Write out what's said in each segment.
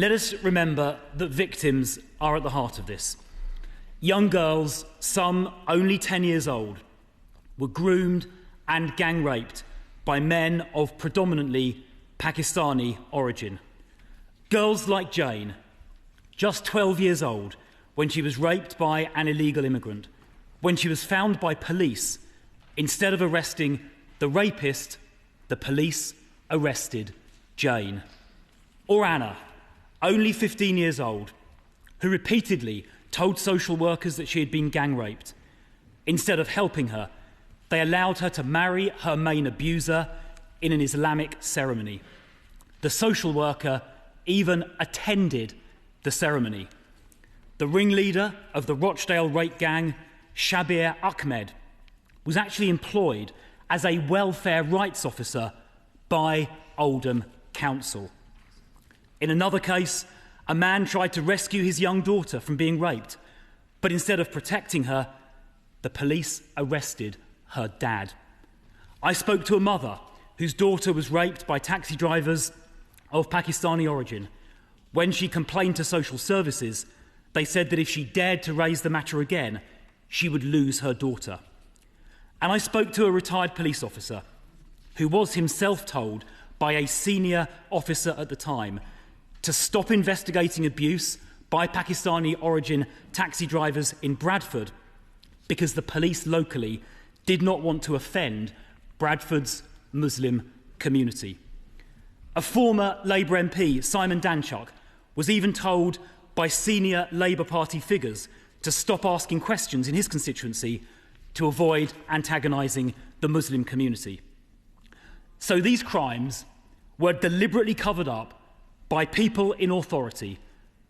Let us remember that victims are at the heart of this. Young girls, some only 10 years old, were groomed and gang raped by men of predominantly Pakistani origin. Girls like Jane, just 12 years old, when she was raped by an illegal immigrant, when she was found by police, instead of arresting the rapist, the police arrested Jane. Or Anna, only 15 years old, who repeatedly told social workers that she had been gang raped. Instead of helping her, they allowed her to marry her main abuser in an Islamic ceremony. The social worker even attended the ceremony. The ringleader of the Rochdale rape gang, Shabir Ahmed, was actually employed as a welfare rights officer by Oldham Council. In another case, a man tried to rescue his young daughter from being raped, but instead of protecting her, the police arrested her dad. I spoke to a mother whose daughter was raped by taxi drivers of Pakistani origin. When she complained to social services, they said that if she dared to raise the matter again, she would lose her daughter. And I spoke to a retired police officer who was himself told by a senior officer at the time to stop investigating abuse by Pakistani origin taxi drivers in Bradford because the police locally did not want to offend Bradford's Muslim community. A former Labour MP, Simon Danchuk, was even told by senior Labour Party figures to stop asking questions in his constituency to avoid antagonising the Muslim community. So these crimes were deliberately covered up by people in authority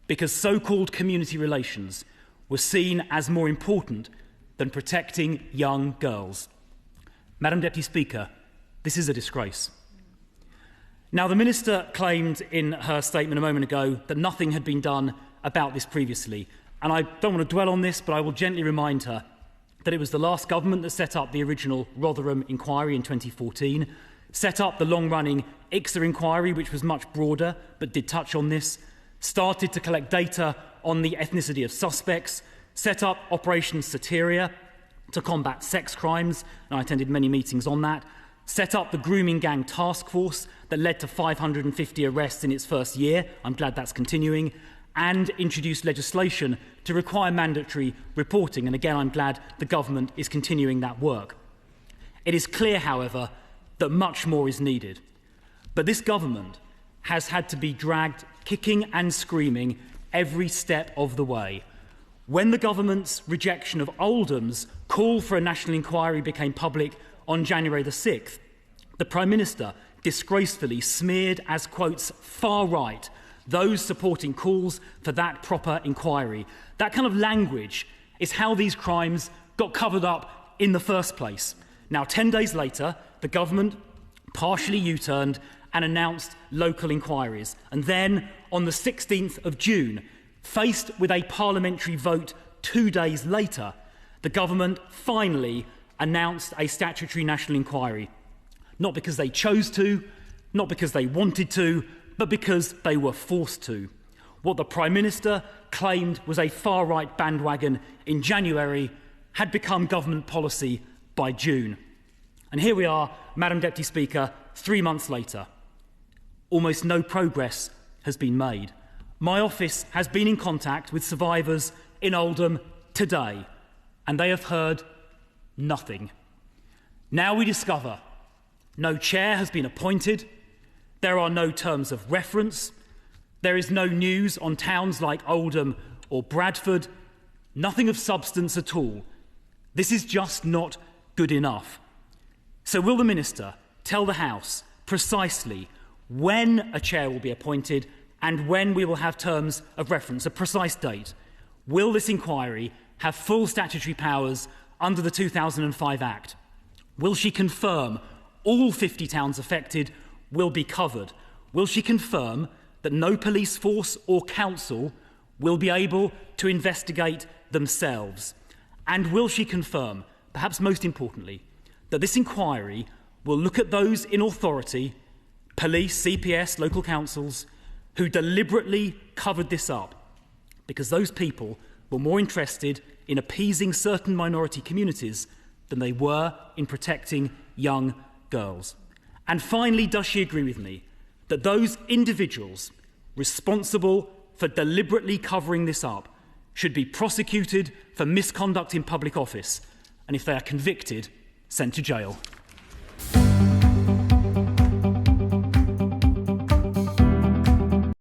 because so-called community relations were seen as more important than protecting young girls. Madam Deputy Speaker, this is a disgrace. Now, the Minister claimed in her statement a moment ago that nothing had been done about this previously, and I don't want to dwell on this, but I will gently remind her that it was the last government that set up the original Rotherham inquiry in 2014, set up the long-running ICSA inquiry, which was much broader but did touch on this, started to collect data on the ethnicity of suspects, set up Operation Soteria to combat sex crimes, and I attended many meetings on that, set up the grooming gang task force that led to 550 arrests in its first year, I'm glad that's continuing, and introduced legislation to require mandatory reporting, and again I'm glad the government is continuing that work. It is clear, however, that much more is needed. But this government has had to be dragged kicking and screaming every step of the way. When the government's rejection of Oldham's call for a national inquiry became public on January the 6th, the Prime Minister disgracefully smeared as, quotes, far right those supporting calls for that proper inquiry. That kind of language is how these crimes got covered up in the first place. Now, 10 days later, the government partially U-turned and announced local inquiries. And then, on the 16th of June, faced with a parliamentary vote 2 days later, the government finally announced a statutory national inquiry. Not because they chose to, not because they wanted to, but because they were forced to. What the Prime Minister claimed was a far-right bandwagon in January had become government policy by June. And here we are, Madam Deputy Speaker, 3 months later. Almost no progress has been made. My office has been in contact with survivors in Oldham today, and they have heard nothing. Now we discover no chair has been appointed, there are no terms of reference, there is no news on towns like Oldham or Bradford, nothing of substance at all. This is just not good enough. So will the Minister tell the House precisely when a chair will be appointed and when we will have terms of reference, a precise date? Will this inquiry have full statutory powers under the 2005 Act? Will she confirm all 50 towns affected will be covered? Will she confirm that no police force or council will be able to investigate themselves? And will she confirm, perhaps most importantly, that this inquiry will look at those in authority, police, CPS, local councils, who deliberately covered this up because those people were more interested in appeasing certain minority communities than they were in protecting young girls? And finally, does she agree with me that those individuals responsible for deliberately covering this up should be prosecuted for misconduct in public office, and if they are convicted, sent to jail?